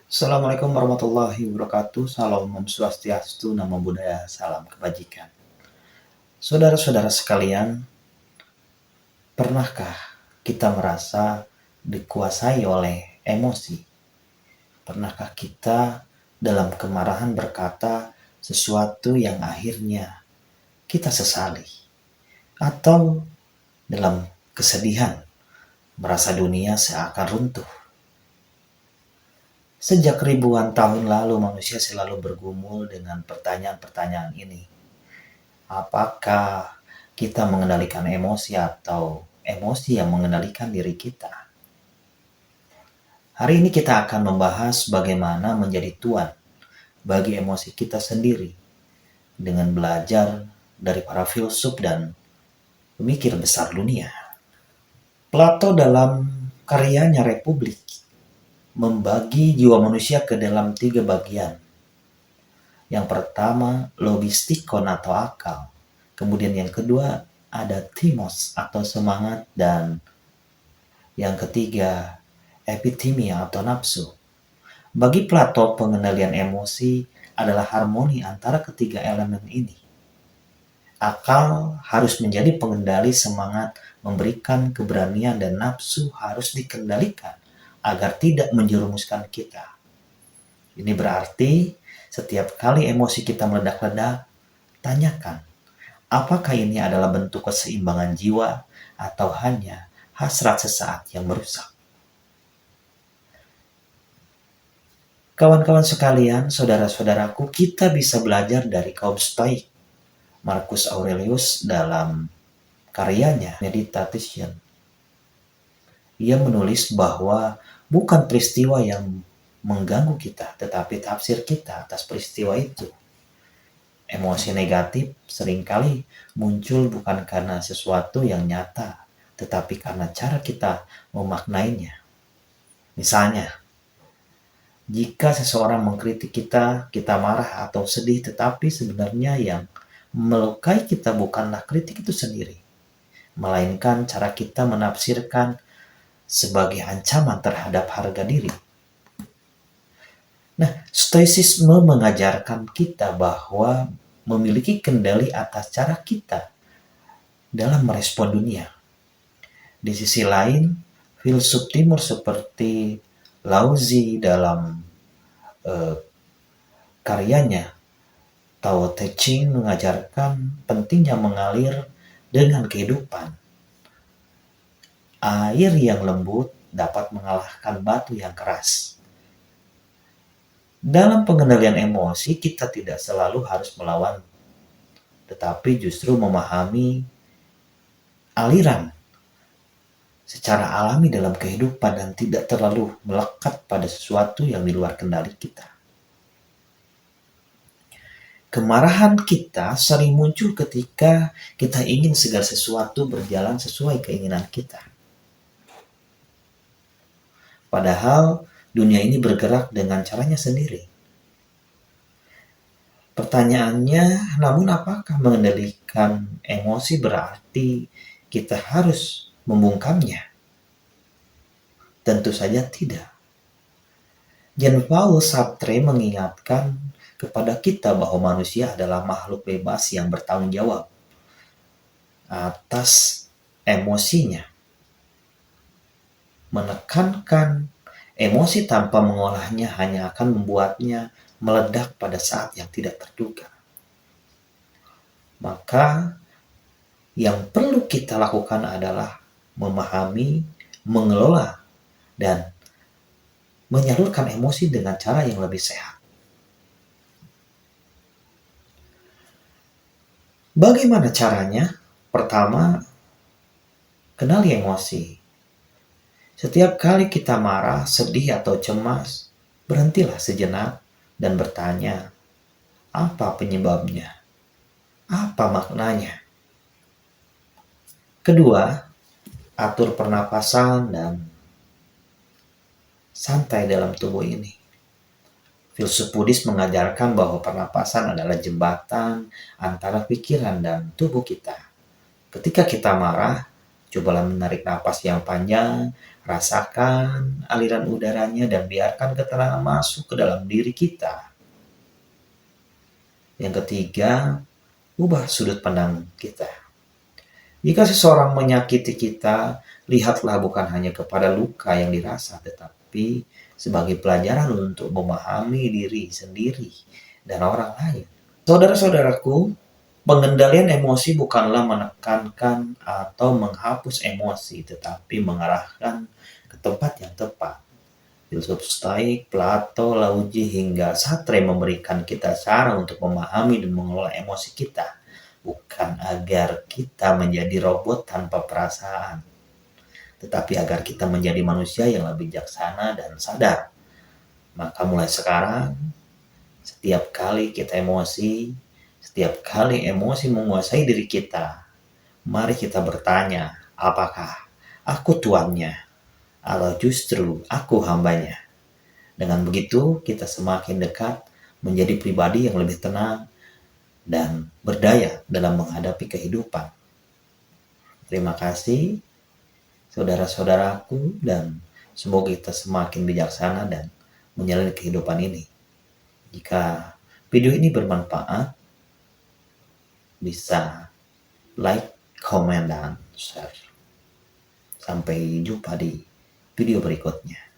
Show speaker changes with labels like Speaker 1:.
Speaker 1: Assalamualaikum warahmatullahi wabarakatuh. Salam Om Swastiastu, Namo Buddhaya, salam kebajikan. Saudara-saudara sekalian, pernahkah kita merasa dikuasai oleh emosi? Pernahkah kita dalam kemarahan berkata sesuatu yang akhirnya kita sesali? Atau dalam kesedihan merasa dunia seakan runtuh? Sejak ribuan tahun lalu manusia selalu bergumul dengan pertanyaan-pertanyaan ini. Apakah kita mengendalikan emosi atau emosi yang mengendalikan diri kita? Hari ini kita akan membahas bagaimana menjadi tuan bagi emosi kita sendiri dengan belajar dari para filsuf dan pemikir besar dunia. Plato dalam karyanya Republik membagi jiwa manusia ke dalam 3 bagian. Yang pertama, logistikon atau akal. Kemudian yang kedua, ada timos atau semangat. Dan yang ketiga, epitimia atau nafsu. Bagi Plato, pengendalian emosi adalah harmoni antara ketiga elemen ini. Akal harus menjadi pengendali semangat, memberikan keberanian, dan nafsu harus dikendalikan agar tidak menjerumuskan kita. Ini berarti setiap kali emosi kita meledak-ledak, tanyakan, apakah ini adalah bentuk keseimbangan jiwa atau hanya hasrat sesaat yang merusak? Kawan-kawan sekalian, saudara-saudaraku, kita bisa belajar dari kaum Stoik. Marcus Aurelius dalam karyanya Meditation, ia menulis bahwa bukan peristiwa yang mengganggu kita, tetapi tafsir kita atas peristiwa itu. Emosi negatif seringkali muncul bukan karena sesuatu yang nyata, tetapi karena cara kita memaknainya. Misalnya, jika seseorang mengkritik kita, kita marah atau sedih, tetapi sebenarnya yang melukai kita bukanlah kritik itu sendiri, melainkan cara kita menafsirkan sebagai ancaman terhadap harga diri. Nah, stoicisme mengajarkan kita bahwa memiliki kendali atas cara kita dalam merespon dunia. Di sisi lain, filsuf timur seperti Lao Tzu dalam karyanya Tao Te Ching mengajarkan pentingnya mengalir dengan kehidupan. Air yang lembut dapat mengalahkan batu yang keras. Dalam pengendalian emosi, kita tidak selalu harus melawan, tetapi justru memahami aliran secara alami dalam kehidupan dan tidak terlalu melekat pada sesuatu yang di luar kendali kita. Kemarahan kita sering muncul ketika kita ingin segala sesuatu berjalan sesuai keinginan kita. Padahal dunia ini bergerak dengan caranya sendiri. Pertanyaannya, namun apakah mengendalikan emosi berarti kita harus membungkamnya? Tentu saja tidak. Jean-Paul Sartre mengingatkan kepada kita bahwa manusia adalah makhluk bebas yang bertanggung jawab atas emosinya. Menekankan emosi tanpa mengolahnya hanya akan membuatnya meledak pada saat yang tidak terduga. Maka yang perlu kita lakukan adalah memahami, mengelola, dan menyalurkan emosi dengan cara yang lebih sehat. Bagaimana caranya? Pertama, kenali emosi. Setiap kali kita marah, sedih, atau cemas, berhentilah sejenak dan bertanya, apa penyebabnya? Apa maknanya? Kedua, atur pernapasan dan santai dalam tubuh ini. Filsuf Buddhis mengajarkan bahwa pernapasan adalah jembatan antara pikiran dan tubuh kita. Ketika kita marah, Cobalah menarik napas yang panjang, rasakan aliran udaranya dan biarkan ketenangan masuk ke dalam diri kita. Yang ketiga, ubah sudut pandang kita. Jika seseorang menyakiti kita, lihatlah bukan hanya kepada luka yang dirasa, tetapi sebagai pelajaran untuk memahami diri sendiri dan orang lain. Saudara-saudaraku, pengendalian emosi bukanlah menekankan atau menghapus emosi, tetapi mengarahkan ke tempat yang tepat. Filsuf Stoik, Plato, Lauji, hingga Sartre memberikan kita cara untuk memahami dan mengelola emosi kita, bukan agar kita menjadi robot tanpa perasaan, tetapi agar kita menjadi manusia yang lebih bijaksana dan sadar. Maka mulai sekarang, setiap kali kita emosi, setiap kali emosi menguasai diri kita, mari kita bertanya, apakah aku tuannya atau justru aku hambanya? Dengan begitu, kita semakin dekat menjadi pribadi yang lebih tenang dan berdaya dalam menghadapi kehidupan. Terima kasih, saudara-saudaraku, dan semoga kita semakin bijaksana dan menjalani kehidupan ini. Jika video ini bermanfaat, bisa like, comment, dan share. Sampai jumpa di video berikutnya.